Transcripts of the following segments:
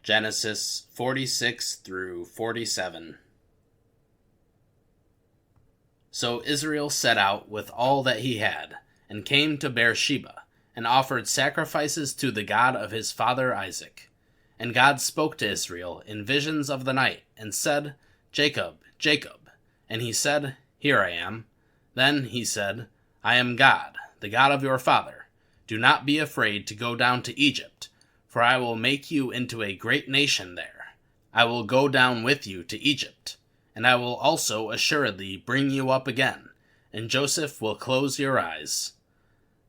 Genesis 46 through 47. So Israel set out with all that he had, and came to Beersheba, and offered sacrifices to the God of his father Isaac. And God spoke to Israel in visions of the night, and said, Jacob, Jacob. And he said, Here I am. Then he said, I am God, the God of your father. Do not be afraid to go down to Egypt, for I will make you into a great nation there. I will go down with you to Egypt, and I will also assuredly bring you up again, and Joseph will close your eyes.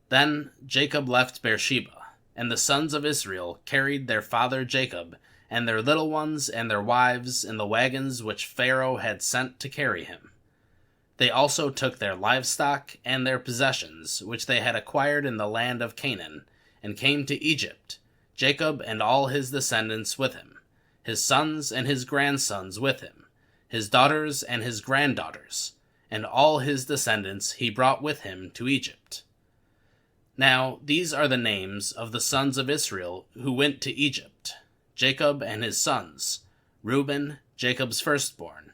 Then Jacob left Beersheba, and the sons of Israel carried their father Jacob, and their little ones and their wives in the wagons which Pharaoh had sent to carry him. They also took their livestock and their possessions, which they had acquired in the land of Canaan, and came to Egypt, Jacob and all his descendants with him, his sons and his grandsons with him, his daughters and his granddaughters, and all his descendants he brought with him to Egypt. Now these are the names of the sons of Israel who went to Egypt: Jacob and his sons, Reuben, Jacob's firstborn,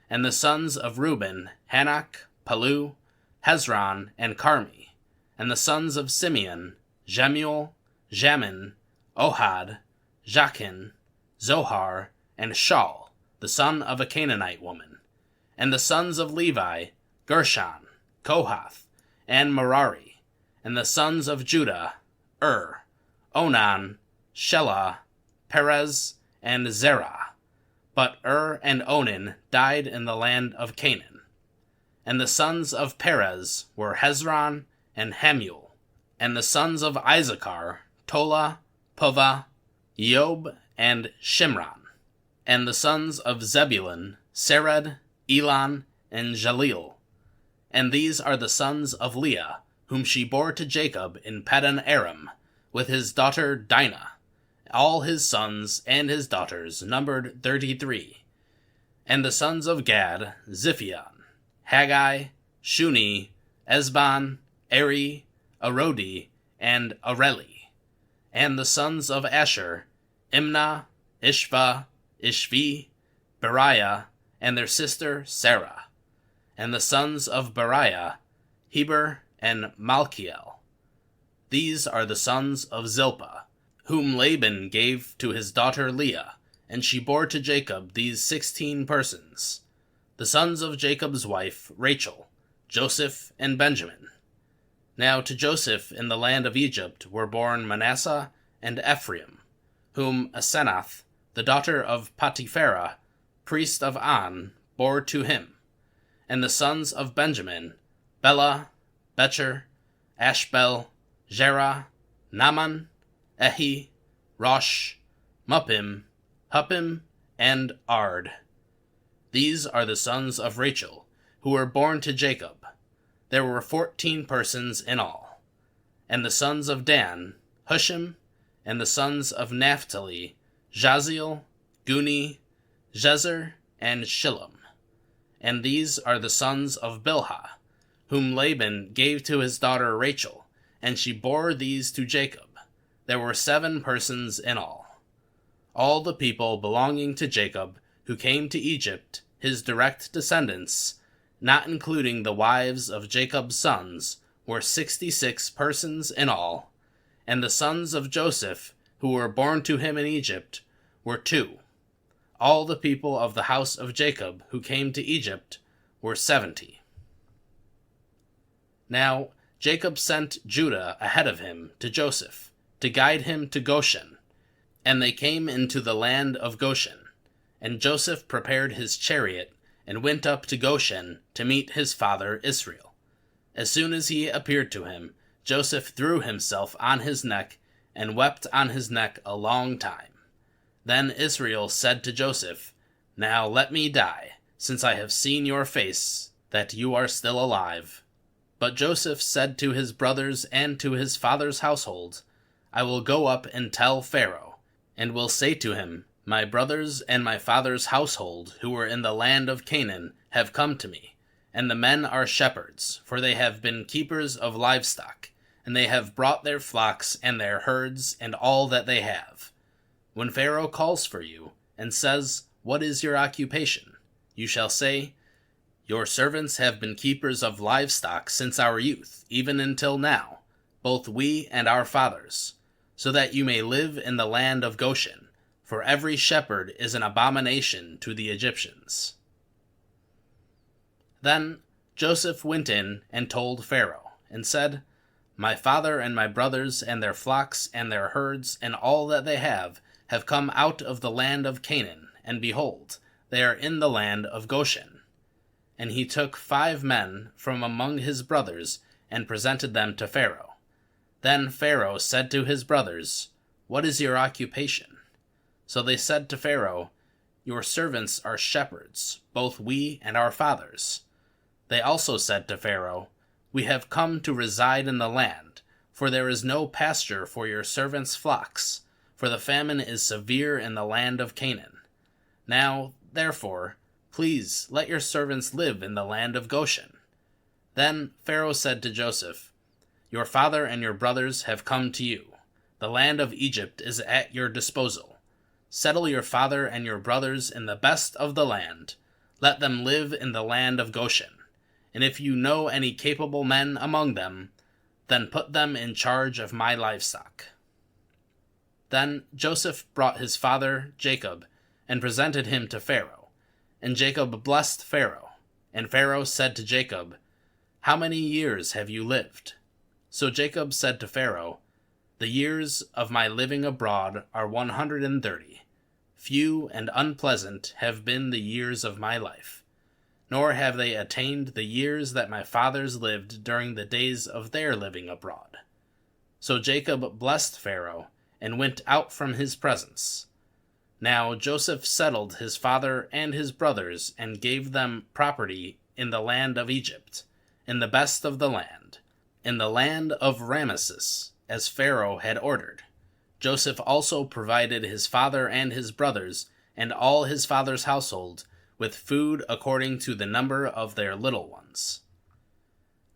and the sons of Reuben, Hanok, Palu, Hezron, and Carmi, and the sons of Simeon, Jemuel, Jamin, Ohad, Jachin, Zohar, and Shaul, the son of a Canaanite woman, and the sons of Levi, Gershon, Kohath, and Merari, and the sons of Judah, Onan, Shelah, Perez, and Zerah. But and Onan died in the land of Canaan. And the sons of Perez were Hezron and Hamuel, and the sons of Issachar, Tola, Puvah, Job, and Shimron, and the sons of Zebulun, Sered, Elon, and Jalil. And these are the sons of Leah, whom she bore to Jacob in Paddan Aram, with his daughter Dinah. All his sons and his daughters numbered 33. And the sons of Gad, Ziphion, Haggai, Shuni, Esbon, Eri, Arodi, and Areli. And the sons of Asher, Imnah, Ishva, Ishvi, Beriah, and their sister Sarah. And the sons of Beriah, Heber, and Malchiel. These are the sons of Zilpah, whom Laban gave to his daughter Leah, and she bore to Jacob these 16 persons. The sons of Jacob's wife, Rachel, Joseph, and Benjamin. Now to Joseph in the land of Egypt were born Manasseh and Ephraim, whom Asenath, the daughter of Potipharah, priest of On, bore to him. And the sons of Benjamin, Bela, Becher, Ashbel, Jerah, Naaman, Ehi, Rosh, Muppim, Huppim, and Ard. These are the sons of Rachel, who were born to Jacob. There were 14 persons in all. And the sons of Dan, Hushim, and the sons of Naphtali, Jaziel, Guni, Jezer, and Shillem. And these are the sons of Bilhah, whom Laban gave to his daughter Rachel, and she bore these to Jacob. There were 7 persons in all. All the people belonging to Jacob, who came to Egypt, his direct descendants, not including the wives of Jacob's sons, were 66 persons in all. And the sons of Joseph, who were born to him in Egypt, were 2. All the people of the house of Jacob who came to Egypt were 70. Now Jacob sent Judah ahead of him to Joseph, to guide him to Goshen. And they came into the land of Goshen. And Joseph prepared his chariot, and went up to Goshen to meet his father Israel. As soon as he appeared to him, Joseph threw himself on his neck, and wept on his neck a long time. Then Israel said to Joseph, Now let me die, since I have seen your face, that you are still alive. But Joseph said to his brothers and to his father's household, I will go up and tell Pharaoh, and will say to him, My brothers and my father's household, who were in the land of Canaan, have come to me, and the men are shepherds, for they have been keepers of livestock, and they have brought their flocks and their herds and all that they have. When Pharaoh calls for you, and says, 'What is your occupation?' you shall say, 'Your servants have been keepers of livestock since our youth, even until now, both we and our fathers, so that you may live in the land of Goshen, for every shepherd is an abomination to the Egyptians.'" Then Joseph went in and told Pharaoh, and said, "My father and my brothers and their flocks and their herds and all that they have come out of the land of Canaan, and behold, they are in the land of Goshen." And he took 5 men from among his brothers and presented them to Pharaoh. Then Pharaoh said to his brothers, "What is your occupation?" So they said to Pharaoh, "Your servants are shepherds, both we and our fathers." They also said to Pharaoh, "We have come to reside in the land, for there is no pasture for your servants' flocks, for the famine is severe in the land of Canaan. Now, therefore, please let your servants live in the land of Goshen." Then Pharaoh said to Joseph, "Your father and your brothers have come to you. The land of Egypt is at your disposal. Settle your father and your brothers in the best of the land. Let them live in the land of Goshen. And if you know any capable men among them, then put them in charge of my livestock." Then Joseph brought his father Jacob and presented him to Pharaoh. And Jacob blessed Pharaoh. And Pharaoh said to Jacob, "How many years have you lived?" So Jacob said to Pharaoh, "The years of my living abroad are 130. Few and unpleasant have been the years of my life, nor have they attained the years that my fathers lived during the days of their living abroad." So Jacob blessed Pharaoh and went out from his presence. Now Joseph settled his father and his brothers and gave them property in the land of Egypt, in the best of the land, in the land of Ramesses, as Pharaoh had ordered. Joseph also provided his father and his brothers and all his father's household with food according to the number of their little ones.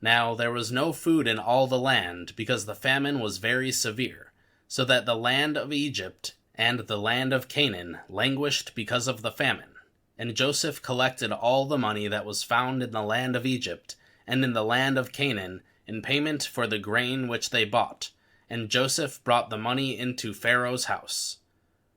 Now there was no food in all the land, because the famine was very severe, so that the land of Egypt and the land of Canaan languished because of the famine. And Joseph collected all the money that was found in the land of Egypt and in the land of Canaan in payment for the grain which they bought, and Joseph brought the money into Pharaoh's house.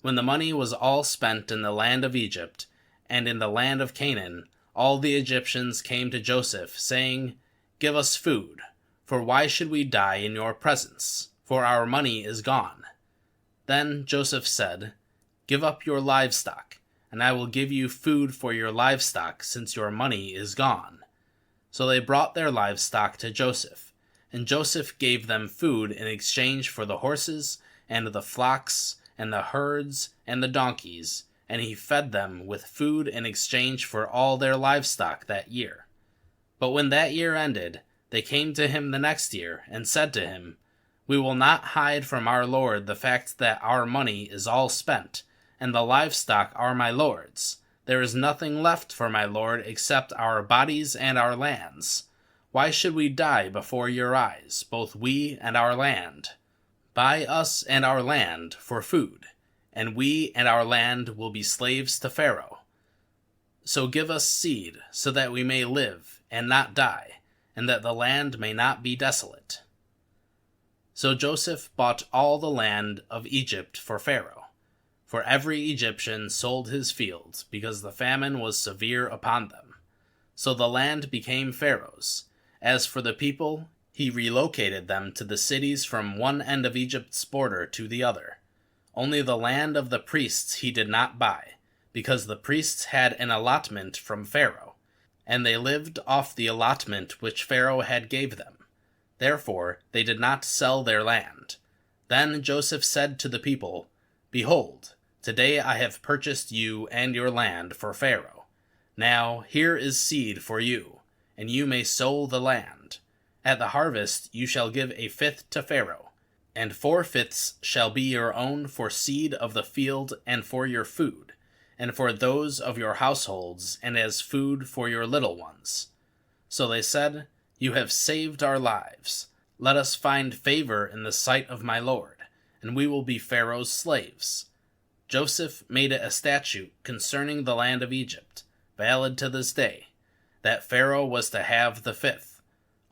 When the money was all spent in the land of Egypt and in the land of Canaan, all the Egyptians came to Joseph, saying, "Give us food, for why should we die in your presence? For our money is gone." Then Joseph said, "Give up your livestock, and I will give you food for your livestock, since your money is gone." So they brought their livestock to Joseph, and Joseph gave them food in exchange for the horses and the flocks and the herds and the donkeys, and he fed them with food in exchange for all their livestock that year. But when that year ended, they came to him the next year and said to him, "We will not hide from our lord the fact that our money is all spent, and the livestock are my lord's. There is nothing left for my lord except our bodies and our lands. Why should we die before your eyes, both we and our land? Buy us and our land for food, and we and our land will be slaves to Pharaoh. So give us seed, so that we may live and not die, and that the land may not be desolate." So Joseph bought all the land of Egypt for Pharaoh, for every Egyptian sold his fields, because the famine was severe upon them. So the land became Pharaoh's. As for the people, he relocated them to the cities from one end of Egypt's border to the other. Only the land of the priests he did not buy, because the priests had an allotment from Pharaoh, and they lived off the allotment which Pharaoh had gave them. Therefore they did not sell their land. Then Joseph said to the people, "Behold, today I have purchased you and your land for Pharaoh. Now here is seed for you, and you may sow the land. At the harvest you shall give 1/5 to Pharaoh, and 4/5 shall be your own for seed of the field and for your food, and for those of your households, and as food for your little ones." So they said, "You have saved our lives. Let us find favor in the sight of my lord, and we will be Pharaoh's slaves." Joseph made it a statute concerning the land of Egypt, valid to this day, that Pharaoh was to have the fifth.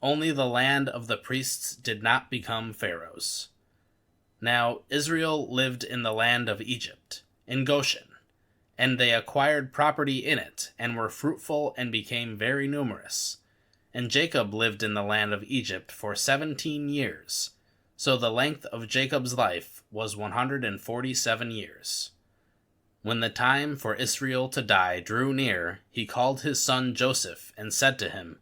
Only the land of the priests did not become Pharaoh's. Now Israel lived in the land of Egypt, in Goshen, and they acquired property in it, and were fruitful and became very numerous. And Jacob lived in the land of Egypt for 17 years. So the length of Jacob's life was 147 years. When the time for Israel to die drew near, he called his son Joseph and said to him,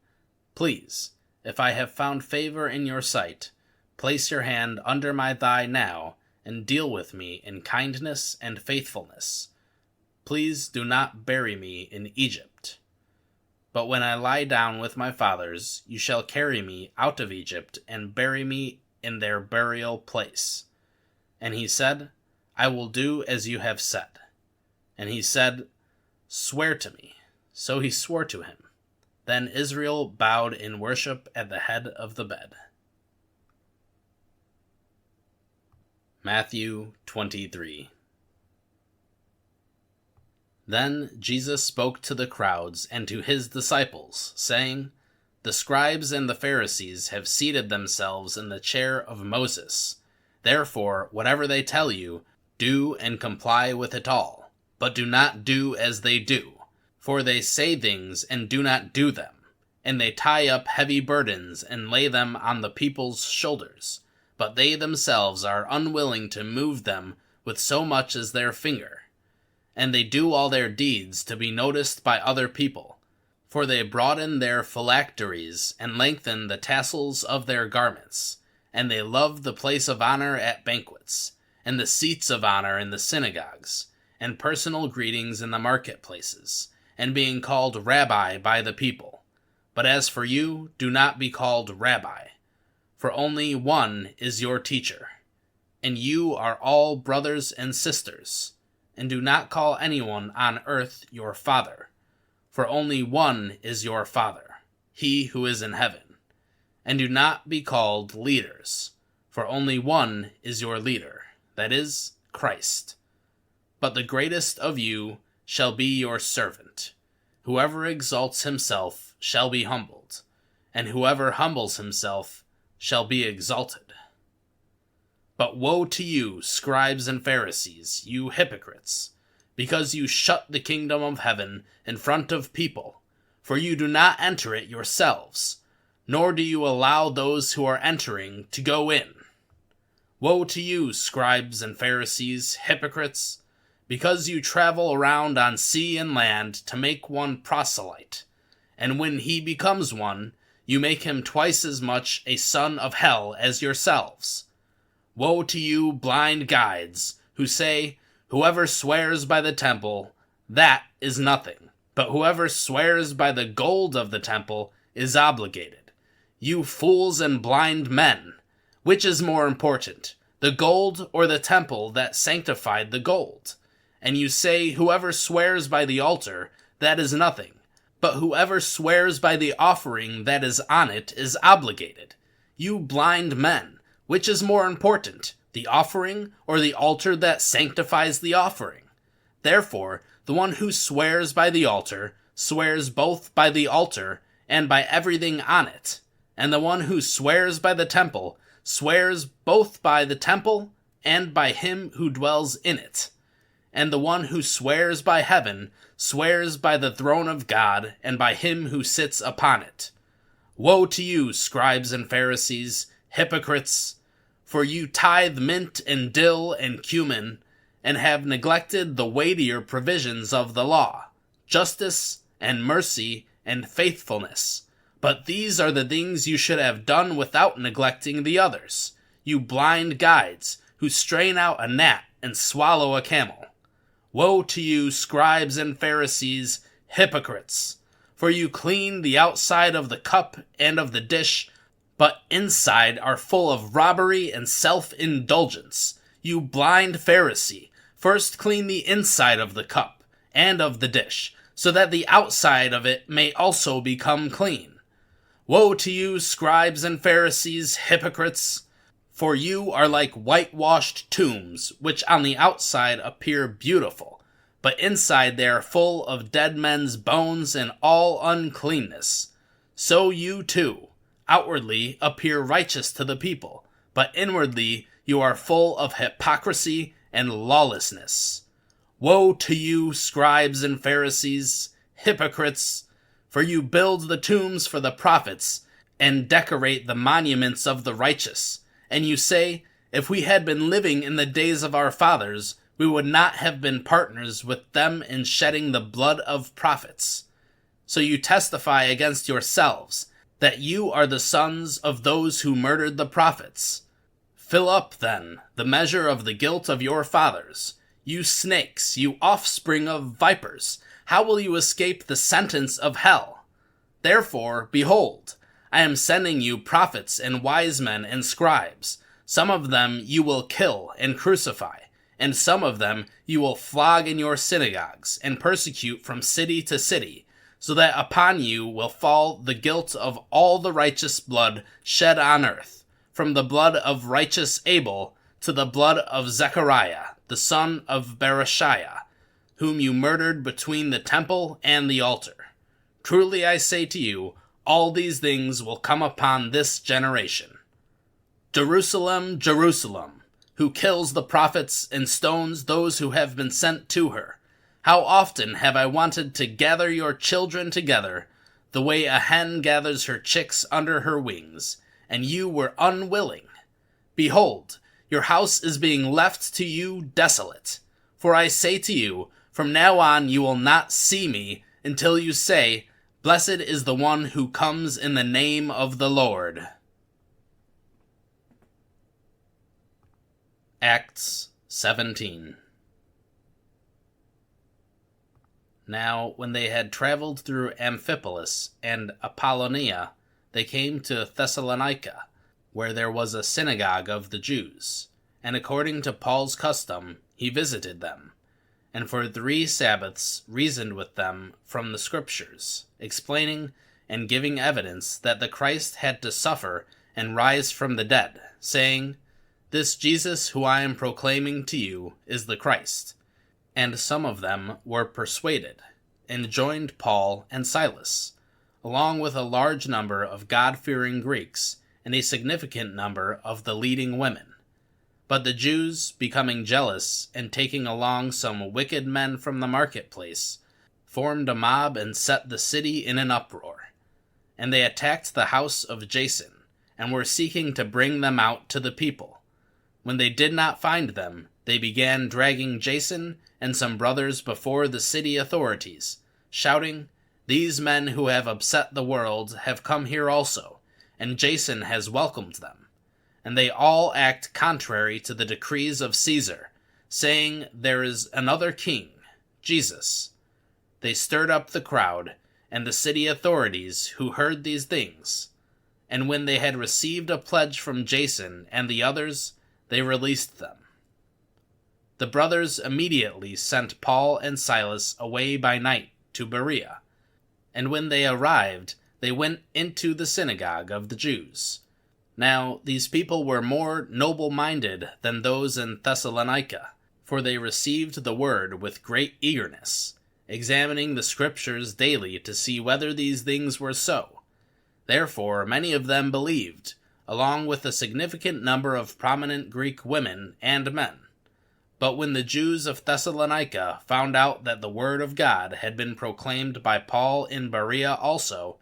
"Please, if I have found favor in your sight, place your hand under my thigh now, and deal with me in kindness and faithfulness. Please do not bury me in Egypt. But when I lie down with my fathers, you shall carry me out of Egypt and bury me in their burial place." And he said, "I will do as you have said." And he said, "Swear to me." So he swore to him. Then Israel bowed in worship at the head of the bed. Matthew 23. Then Jesus spoke to the crowds and to his disciples, saying, "The scribes and the Pharisees have seated themselves in the chair of Moses. Therefore, whatever they tell you, do and comply with it all. But do not do as they do, for they say things and do not do them. And they tie up heavy burdens and lay them on the people's shoulders, but they themselves are unwilling to move them with so much as their finger. And they do all their deeds to be noticed by other people, for they broaden their phylacteries and lengthen the tassels of their garments. And they love the place of honor at banquets, and the seats of honor in the synagogues, and personal greetings in the marketplaces, and being called Rabbi by the people. But as for you, do not be called Rabbi, for only one is your teacher, and you are all brothers and sisters. And do not call anyone on earth your father, for only one is your Father, he who is in heaven. And do not be called leaders, for only one is your leader, that is, Christ. But the greatest of you shall be your servant. Whoever exalts himself shall be humbled, and whoever humbles himself shall be exalted. But woe to you, scribes and Pharisees, you hypocrites, because you shut the kingdom of heaven in front of people, for you do not enter it yourselves, nor do you allow those who are entering to go in. Woe to you, scribes and Pharisees, hypocrites, because you travel around on sea and land to make one proselyte, and when he becomes one, you make him twice as much a son of hell as yourselves. Woe to you, blind guides, who say, "Whoever swears by the temple, that is nothing, but whoever swears by the gold of the temple is obligated." You fools and blind men! Which is more important, the gold or the temple that sanctified the gold? And you say, "Whoever swears by the altar, that is nothing, but whoever swears by the offering that is on it is obligated." You blind men! Which is more important, the offering or the altar that sanctifies the offering? Therefore, the one who swears by the altar swears both by the altar and by everything on it. And the one who swears by the temple swears both by the temple and by him who dwells in it. And the one who swears by heaven swears by the throne of God and by him who sits upon it. Woe to you, scribes and Pharisees, hypocrites! For you tithe mint and dill and cumin, and have neglected the weightier provisions of the law, justice and mercy and faithfulness. But these are the things you should have done without neglecting the others, you blind guides, who strain out a gnat and swallow a camel. Woe to you, scribes and Pharisees, hypocrites! For you clean the outside of the cup and of the dish, but inside are full of robbery and self-indulgence. You blind Pharisee, first clean the inside of the cup and of the dish, so that the outside of it may also become clean. Woe to you, scribes and Pharisees, hypocrites! For you are like whitewashed tombs, which on the outside appear beautiful, but inside they are full of dead men's bones and all uncleanness. So you too, outwardly appear righteous to the people, but inwardly you are full of hypocrisy and lawlessness. Woe to you, scribes and Pharisees, hypocrites! For you build the tombs for the prophets, and decorate the monuments of the righteous. And you say, if we had been living in the days of our fathers, we would not have been partners with them in shedding the blood of prophets. So you testify against yourselves, that you are the sons of those who murdered the prophets. Fill up, then, the measure of the guilt of your fathers. You snakes, you offspring of vipers, how will you escape the sentence of hell? Therefore, behold, I am sending you prophets and wise men and scribes. Some of them you will kill and crucify, and some of them you will flog in your synagogues and persecute from city to city, so that upon you will fall the guilt of all the righteous blood shed on earth, from the blood of righteous Abel to the blood of Zechariah, the son of Berechiah, whom you murdered between the temple and the altar. Truly I say to you, all these things will come upon this generation. Jerusalem, Jerusalem, who kills the prophets and stones those who have been sent to her. How often have I wanted to gather your children together, the way a hen gathers her chicks under her wings, and you were unwilling. Behold, your house is being left to you desolate. For I say to you, from now on you will not see me until you say, Blessed is the one who comes in the name of the Lord. Acts 17. Now, when they had traveled through Amphipolis and Apollonia, they came to Thessalonica, where there was a synagogue of the Jews. And according to Paul's custom, he visited them, and for 3 Sabbaths reasoned with them from the Scriptures, explaining and giving evidence that the Christ had to suffer and rise from the dead, saying, This Jesus who I am proclaiming to you is the Christ. And some of them were persuaded, and joined Paul and Silas, along with a large number of God-fearing Greeks, and a significant number of the leading women. But the Jews, becoming jealous, and taking along some wicked men from the marketplace, formed a mob and set the city in an uproar. And they attacked the house of Jason, and were seeking to bring them out to the people. When they did not find them, they began dragging Jason and some brothers before the city authorities, shouting, These men who have upset the world have come here also, and Jason has welcomed them. And they all act contrary to the decrees of Caesar, saying there is another king, Jesus. They stirred up the crowd and the city authorities who heard these things. And when they had received a pledge from Jason and the others, they released them. The brothers immediately sent Paul and Silas away by night to Berea. And when they arrived, they went into the synagogue of the Jews. Now, these people were more noble-minded than those in Thessalonica, for they received the word with great eagerness, examining the Scriptures daily to see whether these things were so. Therefore, many of them believed, along with a significant number of prominent Greek women and men. But when the Jews of Thessalonica found out that the word of God had been proclaimed by Paul in Berea also,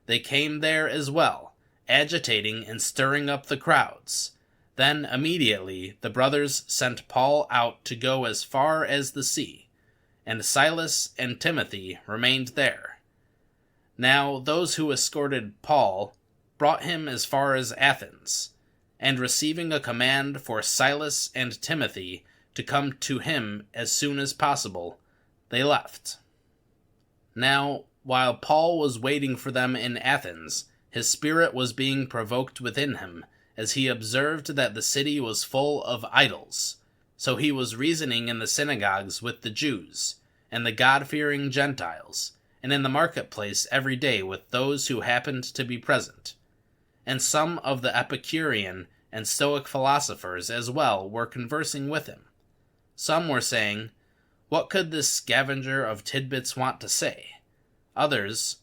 they came there as well, agitating and stirring up the crowds. Then immediately the brothers sent Paul out to go as far as the sea, and Silas and Timothy remained there. Now those who escorted Paul brought him as far as Athens, and receiving a command for Silas and Timothy to come to him as soon as possible, they left. Now, while Paul was waiting for them in Athens, his spirit was being provoked within him, as he observed that the city was full of idols. So he was reasoning in the synagogues with the Jews, and the God-fearing Gentiles, and in the marketplace every day with those who happened to be present. And some of the Epicurean and Stoic philosophers as well were conversing with him. Some were saying, "What could this scavenger of tidbits want to say?" Others,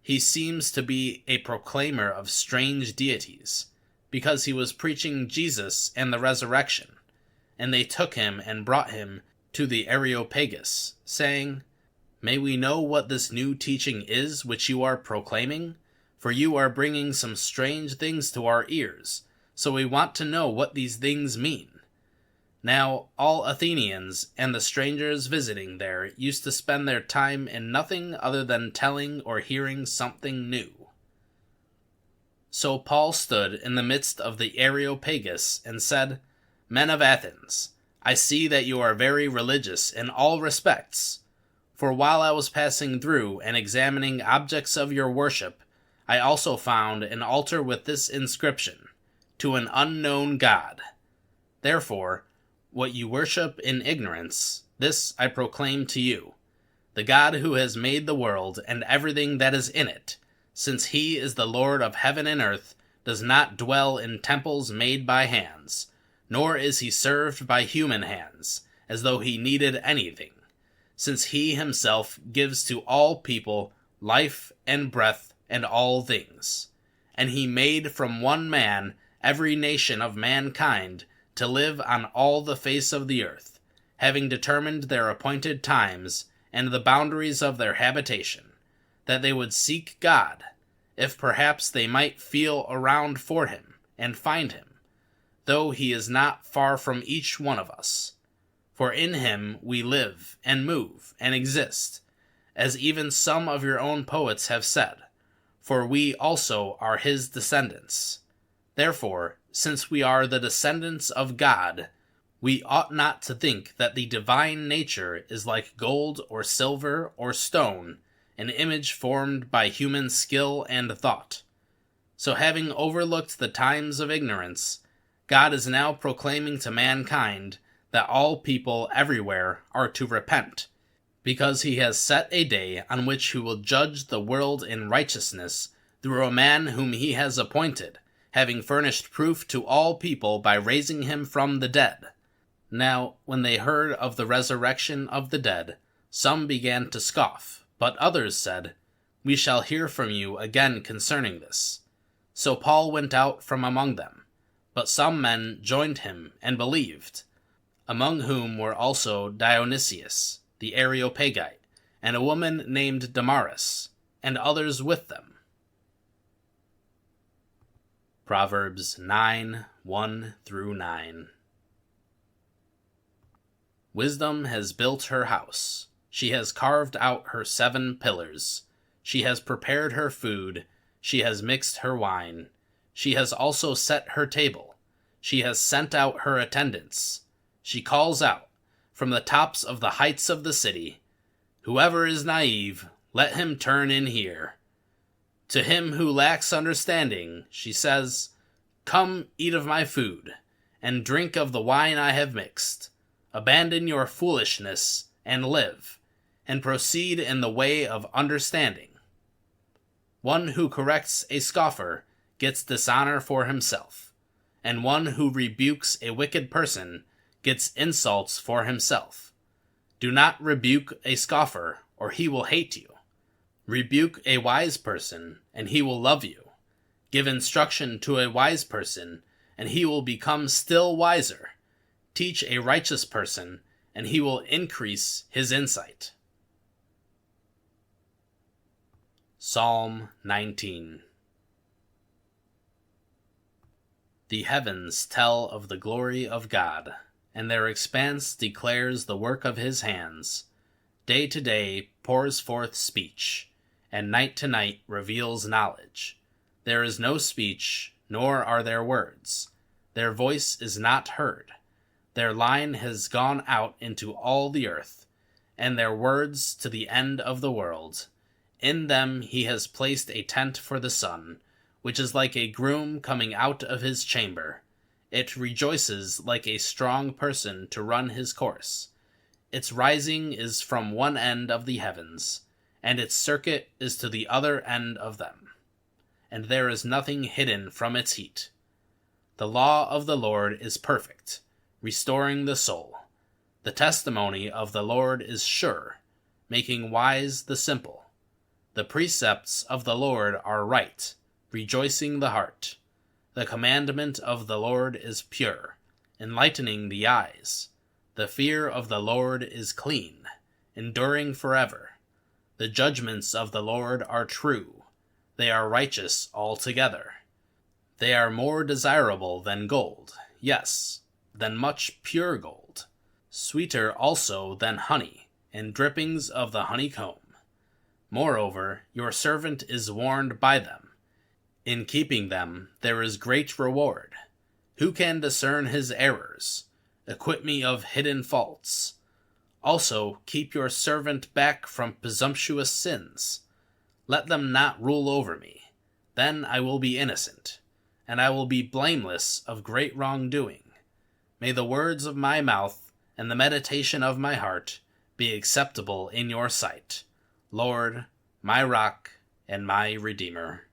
"He seems to be a proclaimer of strange deities, because he was preaching Jesus and the resurrection." And they took him and brought him to the Areopagus, saying, "May we know what this new teaching is which you are proclaiming? For you are bringing some strange things to our ears, so we want to know what these things mean." Now all Athenians and the strangers visiting there used to spend their time in nothing other than telling or hearing something new. So Paul stood in the midst of the Areopagus and said, "Men of Athens, I see that you are very religious in all respects. For while I was passing through and examining objects of your worship, I also found an altar with this inscription, 'To an unknown God.' Therefore, what you worship in ignorance, this I proclaim to you. The God who has made the world and everything that is in it, since he is the Lord of heaven and earth, does not dwell in temples made by hands, nor is he served by human hands, as though he needed anything, since he himself gives to all people life and breath and all things. And he made from one man every nation of mankind to live on all the face of the earth, having determined their appointed times and the boundaries of their habitation, that they would seek God, if perhaps they might feel around for him and find him, though he is not far from each one of us. For in him we live and move and exist, as even some of your own poets have said, for we also are his descendants. Therefore, since we are the descendants of God, we ought not to think that the divine nature is like gold or silver or stone, an image formed by human skill and thought. So having overlooked the times of ignorance, God is now proclaiming to mankind that all people everywhere are to repent, because he has set a day on which he will judge the world in righteousness through a man whom he has appointed, having furnished proof to all people by raising him from the dead. Now, when they heard of the resurrection of the dead, some began to scoff, but others said, "We shall hear from you again concerning this." So Paul went out from among them, but some men joined him and believed, among whom were also Dionysius, the Areopagite, and a woman named Damaris, and others with them. Proverbs 9:1-9. Wisdom has built her house. She has carved out her 7 pillars. She has prepared her food. She has mixed her wine. She has also set her table. She has sent out her attendants. She calls out from the tops of the heights of the city, "Whoever is naive, let him turn in here." To him who lacks understanding, she says, "Come, eat of my food, and drink of the wine I have mixed. Abandon your foolishness, and live, and proceed in the way of understanding." One who corrects a scoffer gets dishonor for himself, and one who rebukes a wicked person gets insults for himself. Do not rebuke a scoffer, or he will hate you. Rebuke a wise person, and he will love you. Give instruction to a wise person, and he will become still wiser. Teach a righteous person, and he will increase his insight. Psalm 19. The heavens tell of the glory of God, and their expanse declares the work of his hands. Day to day pours forth speech, and night to night reveals knowledge. There is no speech, nor are there words. Their voice is not heard. Their line has gone out into all the earth, and their words to the end of the world. In them he has placed a tent for the sun, which is like a groom coming out of his chamber. It rejoices like a strong person to run his course. Its rising is from one end of the heavens, and its circuit is to the other end of them, and there is nothing hidden from its heat. The law of the Lord is perfect, restoring the soul. The testimony of the Lord is sure, making wise the simple. The precepts of the Lord are right, rejoicing the heart. The commandment of the Lord is pure, enlightening the eyes. The fear of the Lord is clean, enduring forever. The judgments of the Lord are true. They are righteous altogether. They are more desirable than gold, yes, than much pure gold. Sweeter also than honey, and drippings of the honeycomb. Moreover, your servant is warned by them. In keeping them there is great reward. Who can discern his errors? Acquit me of hidden faults. Also keep your servant back from presumptuous sins. Let them not rule over me. Then I will be innocent, and I will be blameless of great wrongdoing. May the words of my mouth and the meditation of my heart be acceptable in your sight, Lord, my rock and my Redeemer.